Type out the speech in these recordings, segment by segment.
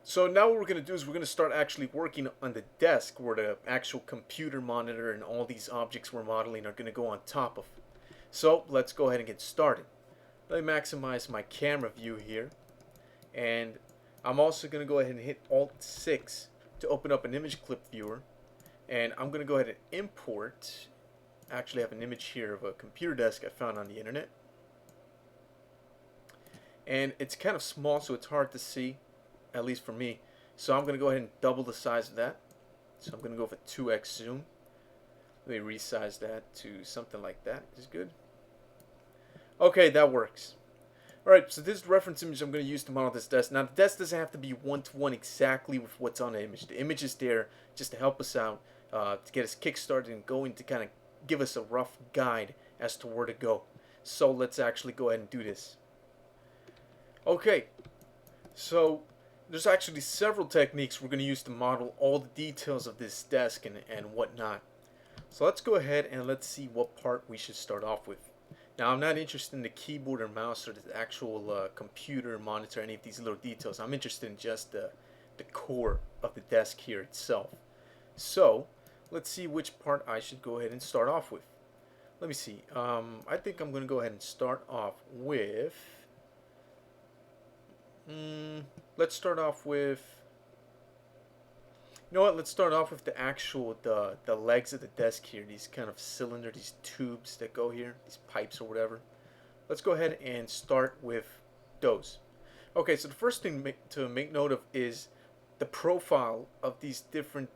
So now what we're going to do is we're going to start actually working on the desk where the actual computer monitor and all these objects we're modeling are going to go on top of. So let's go ahead and get started. Let me maximize my camera view here, and I'm also going to go ahead and hit Alt 6 to open up an image clip viewer, and I'm going to go ahead and import. Actually, I have an image here of a computer desk I found on the internet, and it's kind of small, so it's hard to see, at least for me. So I'm going to go ahead and double the size of that. So I'm going to go for 2x zoom. Let me resize that to something like that. Is good. Okay, that works. Alright, so this reference image I'm going to use to model this desk. Now, the desk doesn't have to be one-to-one exactly with what's on the image. The image is there just to help us out, to get us kick-started and going, to kind of give us a rough guide as to where to go. So let's actually go ahead and do this. Okay, so there's actually several techniques we're going to use to model all the details of this desk and whatnot. So let's go ahead and let's see what part we should start off with. Now, I'm not interested in the keyboard or mouse or the actual computer monitor, any of these little details. I'm interested in just the core of the desk here itself. So let's see which part I should go ahead and start off with. Let me see. I think I'm going to go ahead and start off with... let's start off with... You know what? Let's start off with the actual, the legs of the desk here. These kind of cylinder, these tubes that go here, these pipes or whatever. Let's go ahead and start with those. Okay, so the first thing to make note of is the profile of these different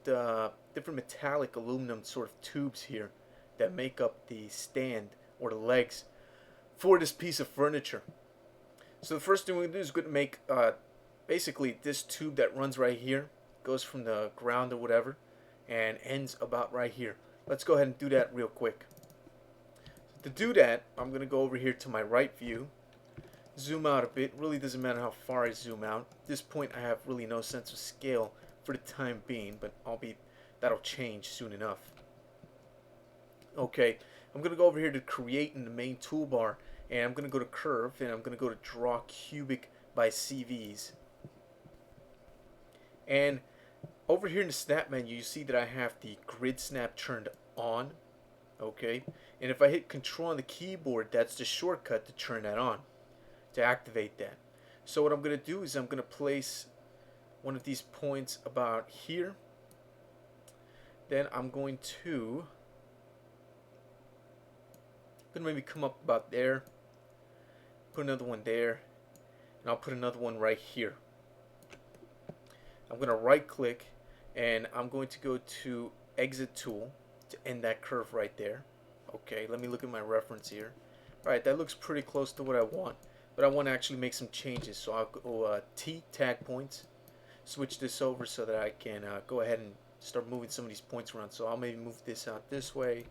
metallic aluminum sort of tubes here that make up the stand or the legs for this piece of furniture. So the first thing we're going to do is going to make basically this tube that runs right here, goes from the ground or whatever, and ends about right here. Let's go ahead and do that real quick. So to do that, I'm going to go over here to my right view, zoom out a bit. Really doesn't matter how far I zoom out. At this point, I have really no sense of scale for the time being, but that'll change soon enough. Okay, I'm going to go over here to create in the main toolbar, and I'm going to go to curve, and I'm going to go to draw cubic by CVs. And over here in the snap menu, you see that I have the grid snap turned on. Okay, and if I hit Control on the keyboard, that's the shortcut to turn that on, to activate that. So what I'm going to do is I'm going to place one of these points about here. Then I'm going to maybe come up about there, put another one there, and I'll put another one right here. I'm going to right click, and I'm going to go to exit tool to end that curve right there. Okay, let me look at my reference here. Alright, that looks pretty close to what I want, but I want to actually make some changes. So I'll go T tag points, switch this over so that I can go ahead and start moving some of these points around. So I'll maybe move this out this way,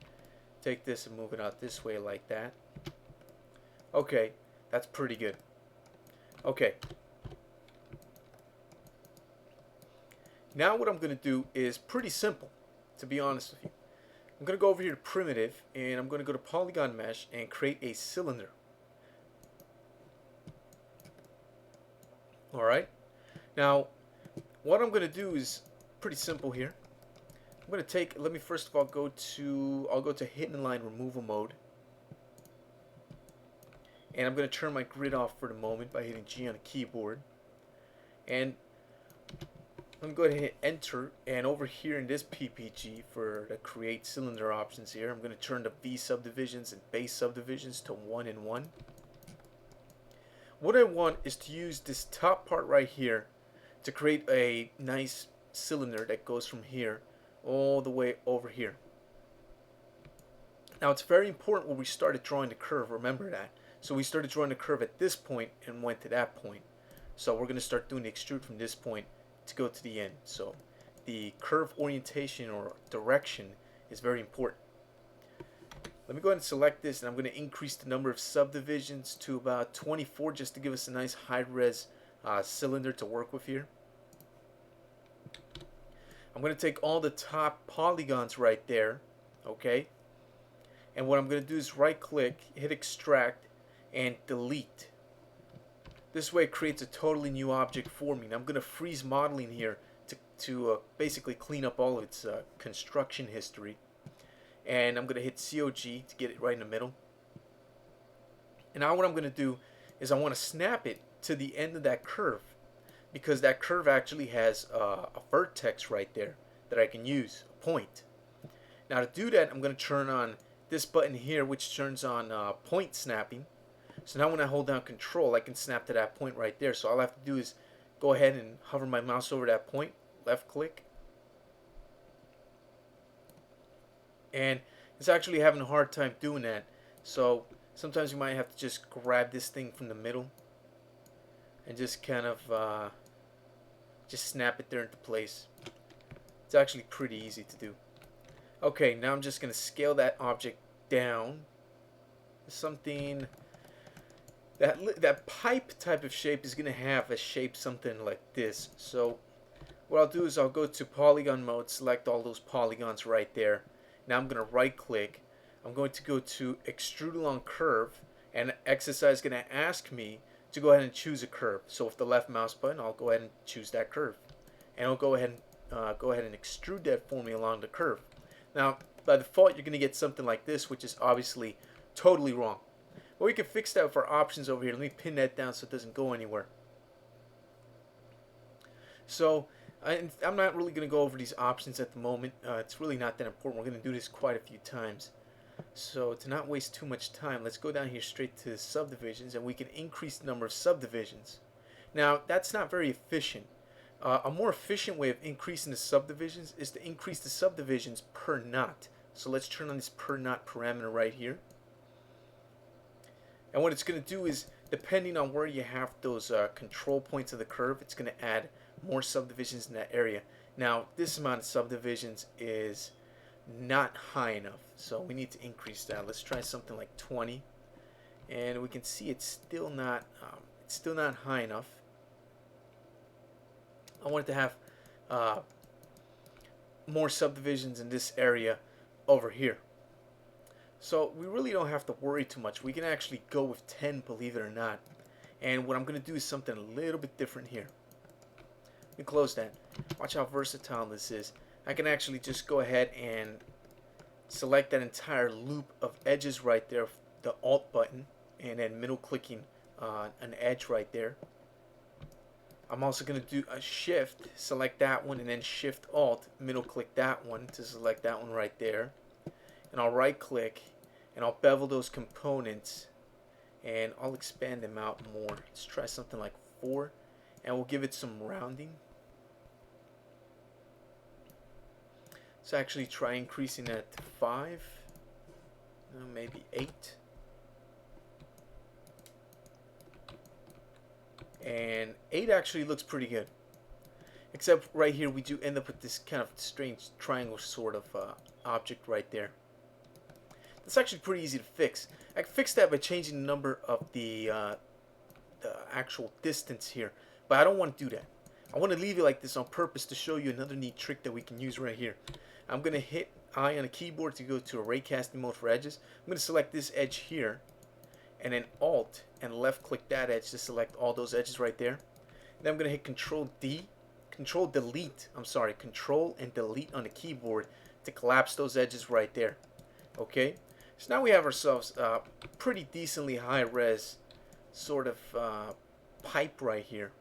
take this and move it out this way like that. Okay, that's pretty good. Okay. Now what I'm going to do is pretty simple, to be honest with you. I'm going to go over here to primitive, and I'm going to go to polygon mesh and create a cylinder. Alright, now what I'm going to do is pretty simple here. I'm going to take, let me first of all I'll go to hidden line removal mode, and I'm going to turn my grid off for the moment by hitting G on the keyboard, and I'm going to go ahead and hit enter, and over here in this PPG for the create cylinder options here, I'm going to turn the V subdivisions and base subdivisions to 1 and 1. What I want is to use this top part right here to create a nice cylinder that goes from here all the way over here. Now it's very important when we started drawing the curve, remember that. So we started drawing the curve at this point and went to that point. So we're going to start doing the extrude from this point to go to the end. So the curve orientation or direction is very important. Let me go ahead and select this, and I'm going to increase the number of subdivisions to about 24 just to give us a nice high-res cylinder to work with here. I'm going to take all the top polygons right there, okay? And what I'm going to do is right-click, hit extract, and delete. This way it creates a totally new object for me. Now I'm going to freeze modeling here to basically clean up all of its construction history. And I'm going to hit COG to get it right in the middle. And now what I'm going to do is I want to snap it to the end of that curve, because that curve actually has a vertex right there that I can use, a point. Now to do that, I'm going to turn on this button here, which turns on point snapping. So now when I hold down Control, I can snap to that point right there. So all I have to do is go ahead and hover my mouse over that point, left click. And it's actually having a hard time doing that. So sometimes you might have to just grab this thing from the middle and just kind of just snap it there into place. It's actually pretty easy to do. Okay, now I'm just going to scale that object down. Something that pipe type of shape is going to have a shape something like this. So what I'll do is I'll go to Polygon mode, select all those polygons right there. Now I'm going to right click. I'm going to go to Extrude Along Curve, and XSI is going to ask me to go ahead and choose a curve. So with the left mouse button, I'll go ahead and choose that curve, and I'll go ahead and extrude that for me along the curve. Now by default you're going to get something like this, which is obviously totally wrong. But we can fix that with our options over here. Let me pin that down so it doesn't go anywhere. So I'm not really going to go over these options at the moment. It's really not that important. We're going to do this quite a few times. So to not waste too much time, let's go down here straight to subdivisions, and we can increase the number of subdivisions. Now that's not very efficient. A more efficient way of increasing the subdivisions is to increase the subdivisions per knot. So let's turn on this per knot parameter right here. And what it's going to do is, depending on where you have those control points of the curve, it's going to add more subdivisions in that area. Now this amount of subdivisions is not high enough, so we need to increase that. Let's try something like 20, and we can see it's still not high enough. I want it to have more subdivisions in this area over here. So we really don't have to worry too much. We can actually go with 10, believe it or not. And what I'm going to do is something a little bit different here. Let me close that. Watch how versatile this is. I can actually just go ahead and select that entire loop of edges right there, the Alt button, and then middle clicking an edge right there. I'm also going to do a Shift, select that one, and then Shift Alt, middle click that one to select that one right there. And I'll right click and I'll bevel those components, and I'll expand them out more. Let's try something like 4, and we'll give it some rounding. Let's actually try increasing that to 5, maybe 8. And 8 actually looks pretty good. Except right here we do end up with this kind of strange triangle sort of object right there. That's actually pretty easy to fix. I can fix that by changing the number of the actual distance here. But I don't want to do that. I want to leave it like this on purpose to show you another neat trick that we can use right here. I'm going to hit I on the keyboard to go to array casting mode for edges. I'm going to select this edge here, and then Alt and left click that edge to select all those edges right there. Then I'm going to hit Control and delete on the keyboard to collapse those edges right there. Okay, so now we have ourselves a pretty decently high res sort of pipe right here.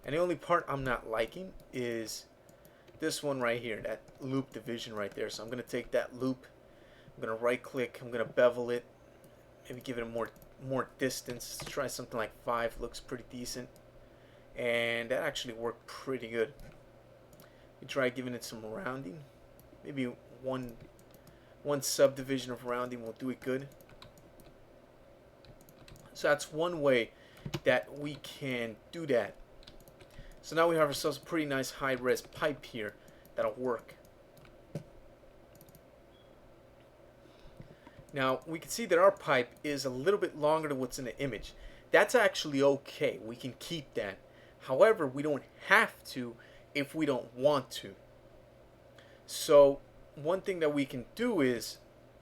And the only part I'm not liking is this one right here, that loop division right there. So I'm going to take that loop, I'm going to right click, I'm going to bevel it, maybe give it a more distance. Let's try something like 5, looks pretty decent. And that actually worked pretty good. We try giving it some rounding. Maybe one subdivision of rounding will do it good. So that's one way that we can do that. So now we have ourselves a pretty nice high-res pipe here that'll work. Now we can see that our pipe is a little bit longer than what's in the image. That's actually okay. We can keep that. However, we don't have to if we don't want to. So one thing that we can do is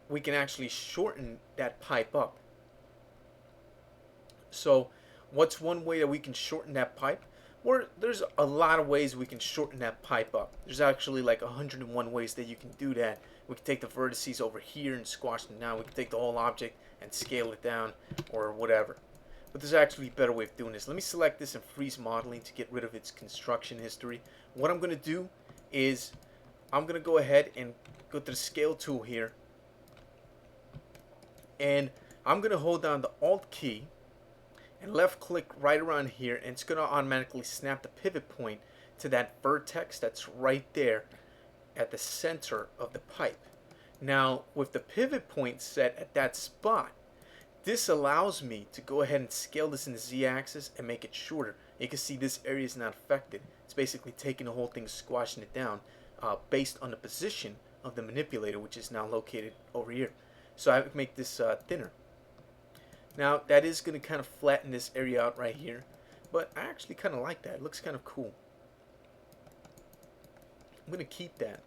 we can actually shorten that pipe up. So What's one way that we can shorten that pipe? Well, there's a lot of ways we can shorten that pipe up. There's actually like 101 ways that you can do that. We can take the vertices over here and squash them down. We can take the whole object and scale it down or whatever. But there's actually a better way of doing this. Let me select this and freeze modeling to get rid of its construction history. What I'm going to do is I'm going to go ahead and go to the scale tool here. And I'm going to hold down the Alt key and left click right around here, and it's going to automatically snap the pivot point to that vertex that's right there at the center of the pipe. Now with the pivot point set at that spot, this allows me to go ahead and scale this in the z-axis and make it shorter. You can see this area is not affected. It's basically taking the whole thing, squashing it down based on the position of the manipulator, which is now located over here. So I would make this thinner. Now that is going to kind of flatten this area out right here, but I actually kind of like that. It looks kind of cool. I'm going to keep that,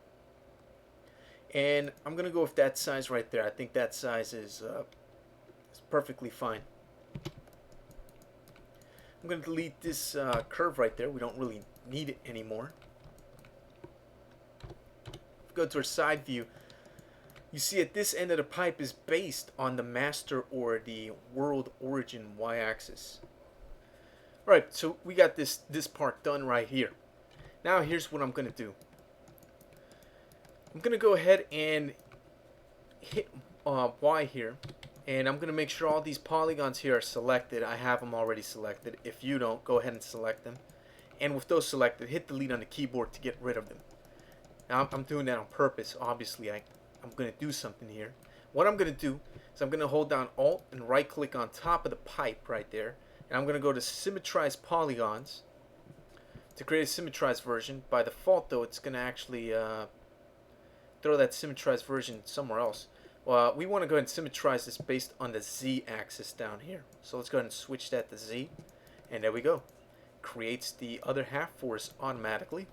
and I'm going to go with that size right there. I think that size is perfectly fine. I'm going to delete this curve right there. We don't really need it anymore. Go to our side view. You see at this end of the pipe is based on the master or the world origin y-axis. Alright, so we got this part done right here. Now here's what I'm going to do. I'm going to go ahead and hit Y here, and I'm going to make sure all these polygons here are selected. I have them already selected. If you don't, go ahead and select them. And with those selected, hit delete on the keyboard to get rid of them. Now I'm doing that on purpose. Obviously, I'm going to do something here. What I'm going to do is I'm going to hold down Alt and right click on top of the pipe right there, and I'm going to go to Symmetrized Polygons to create a symmetrized version. By default though, it's going to actually throw that symmetrized version somewhere else. Well, we want to go ahead and symmetrize this based on the Z axis down here. So let's go ahead and switch that to Z, and there we go. Creates the other half for us automatically.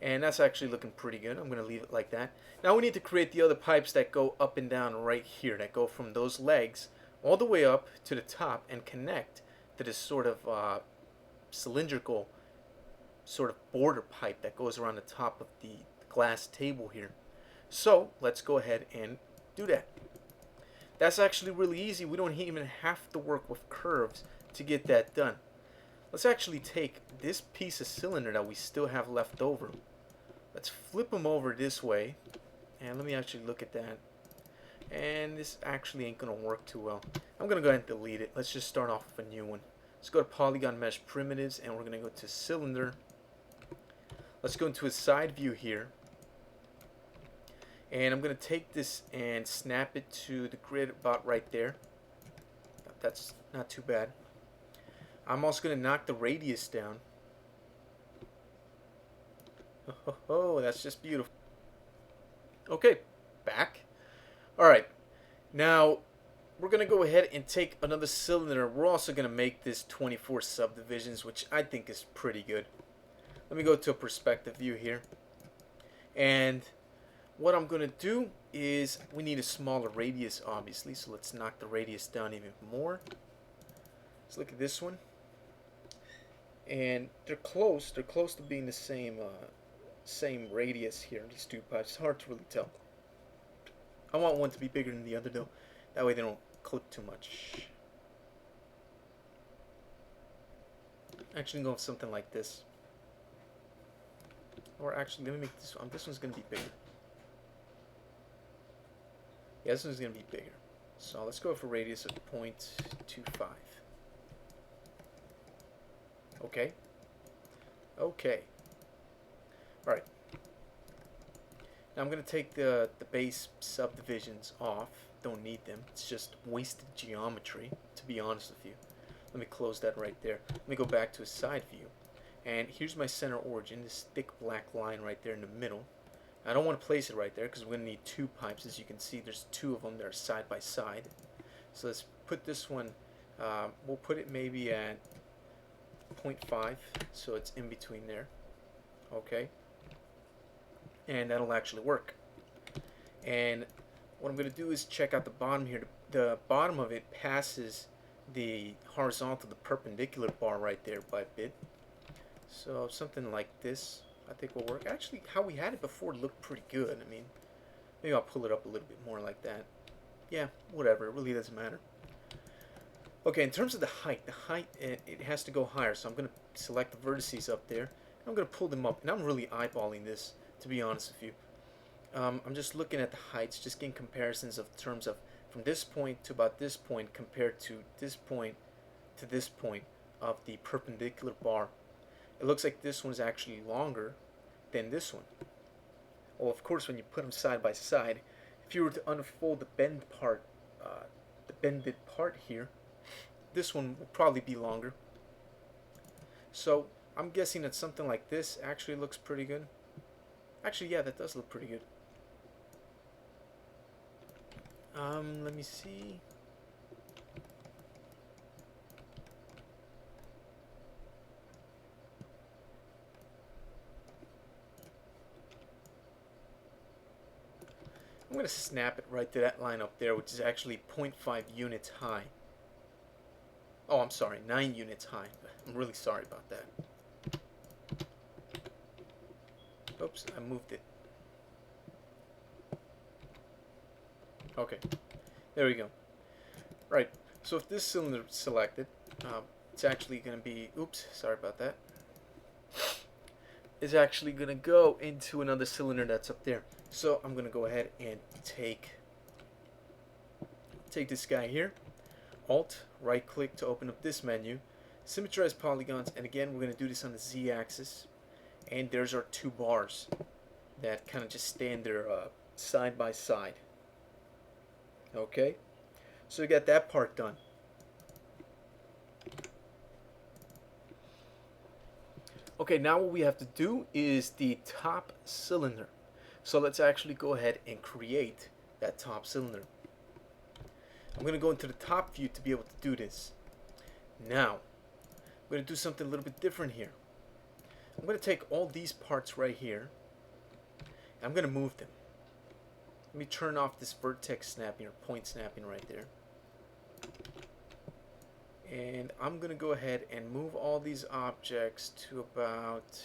And that's actually looking pretty good. I'm going to leave it like that. Now we need to create the other pipes that go up and down right here, that go from those legs all the way up to the top and connect to this sort of cylindrical sort of border pipe that goes around the top of the glass table here. So let's go ahead and do that. That's actually really easy. We don't even have to work with curves to get that done. Let's actually take this piece of cylinder that we still have left over. Let's flip them over this way, and let me actually look at that. And this actually ain't going to work too well. I'm going to go ahead and delete it. Let's just start off with a new one. Let's go to Polygon Mesh Primitives, and we're going to go to Cylinder. Let's go into a side view here. And I'm going to take this and snap it to the grid about right there. That's not too bad. I'm also going to knock the radius down. Oh, that's just beautiful. Okay, back. Alright, now we're going to go ahead and take another cylinder. We're also going to make this 24 subdivisions, which I think is pretty good. Let me go to a perspective view here. And what I'm going to do is we need a smaller radius, obviously, so let's knock the radius down even more. Let's look at this one. And they're close to being the same radius here, these two pipes. It's hard to really tell. I want one to be bigger than the other though, that way they don't clip too much. Actually go with something like this, or actually let me make this one. This one's gonna be bigger. Yeah, this one's gonna be bigger, so let's go for a radius of 0.25. Okay. Okay. Alright. Now I'm going to take the base subdivisions off. Don't need them. It's just wasted geometry, to be honest with you. Let me close that right there. Let me go back to a side view. And here's my center origin, this thick black line right there in the middle. I don't want to place it right there because we're going to need two pipes. As you can see, there's two of them that are side by side. So let's put this one, we'll put it maybe at 0.5, so it's in between there. Okay, and that'll actually work. And what I'm going to do is check out the bottom here. The bottom of it passes the horizontal, the perpendicular bar right there by a bit. So something like this I think will work. Actually, how we had it before looked pretty good. I mean, maybe I'll pull it up a little bit more like that. Yeah, whatever, it really doesn't matter. Okay, in terms of the height, it has to go higher, so I'm going to select the vertices up there. I'm going to pull them up, and I'm really eyeballing this, to be honest with you. I'm just looking at the heights, just getting comparisons of terms of from this point to about this point compared to this point of the perpendicular bar. It looks like this one's actually longer than this one. Well, of course, when you put them side by side, if you were to unfold the bended part here, this one will probably be longer. So I'm guessing that something like this actually looks pretty good. Actually, yeah, that does look pretty good. Let me see. I'm going to snap it right to that line up there, which is actually 0.5 units high. Oh, I'm sorry, 9 units high. I'm really sorry about that. Oops, I moved it. Okay, there we go. Right, so if this cylinder is selected, it's actually going to be, oops, sorry about that. It's actually going to go into another cylinder that's up there. So I'm going to go ahead and take this guy here, Alt, right click to open up this menu, Symmetrized Polygons, and again we're going to do this on the Z-axis, and there's our two bars that kind of just stand there side by side. Okay, so we got that part done. Okay, now what we have to do is the top cylinder. So let's actually go ahead and create that top cylinder. I'm going to go into the top view to be able to do this. Now, I'm going to do something a little bit different here. I'm going to take all these parts right here, and I'm going to move them. Let me turn off this vertex snapping or point snapping right there. And I'm going to go ahead and move all these objects to about,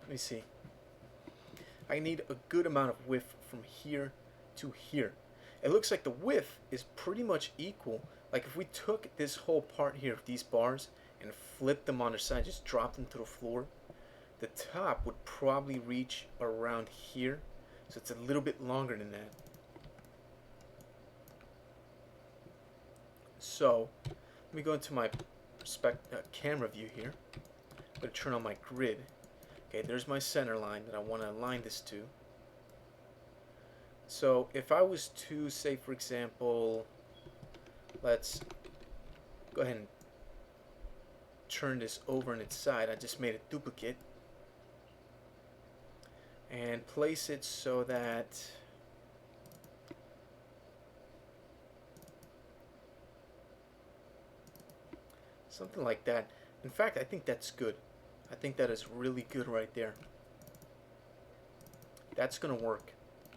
let me see. I need a good amount of width from here to here. It looks like the width is pretty much equal. Like if we took this whole part here of these bars and flipped them on their side, just dropped them to the floor, the top would probably reach around here. So it's a little bit longer than that. So let me go into my camera view here. I'm going to turn on my grid. Okay, there's my center line that I want to align this to. So if I was to say, for example, let's go ahead and turn this over on its side. I just made a duplicate and place it so that something like that. In fact, I think that's good. I think that is really good right there. That's going to work.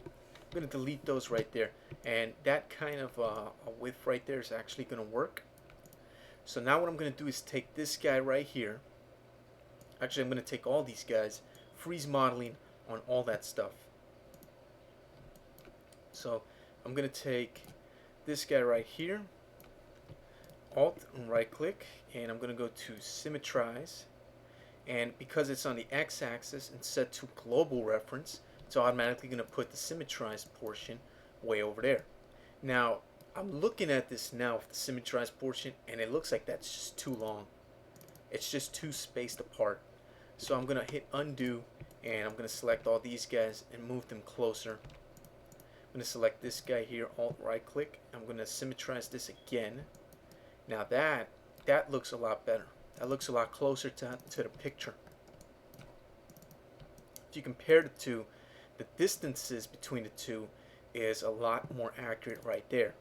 I'm going to delete those right there. And that kind of a width right there is actually going to work. So now what I'm going to do is take this guy right here. Actually, I'm going to take all these guys, freeze modeling on all that stuff. So I'm going to take this guy right here, Alt and right click, and I'm going to go to Symmetrize. And because it's on the x-axis and set to global reference, it's automatically going to put the symmetrized portion way over there. Now, I'm looking at this now with the symmetrized portion, and it looks like that's just too long. It's just too spaced apart. So I'm going to hit undo, and I'm going to select all these guys and move them closer. I'm going to select this guy here, Alt right click. I'm going to symmetrize this again. Now that looks a lot better. That looks a lot closer to the picture. If you compare the two, the distances between the two is a lot more accurate right there.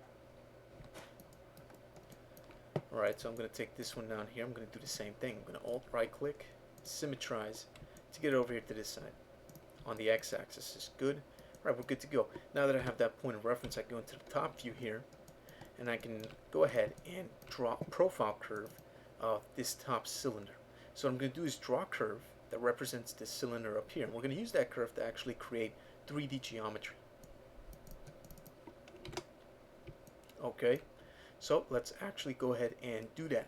Alright, so I'm going to take this one down here. I'm going to do the same thing. I'm going to Alt right click, symmetrize to get it over here to this side. On the x-axis is good. Alright, we're good to go. Now that I have that point of reference, I go into the top view here. and I can go ahead and draw a profile curve of this top cylinder. So what I'm going to do is draw a curve that represents this cylinder up here, and we're going to use that curve to actually create 3D geometry. Okay, so let's actually go ahead and do that.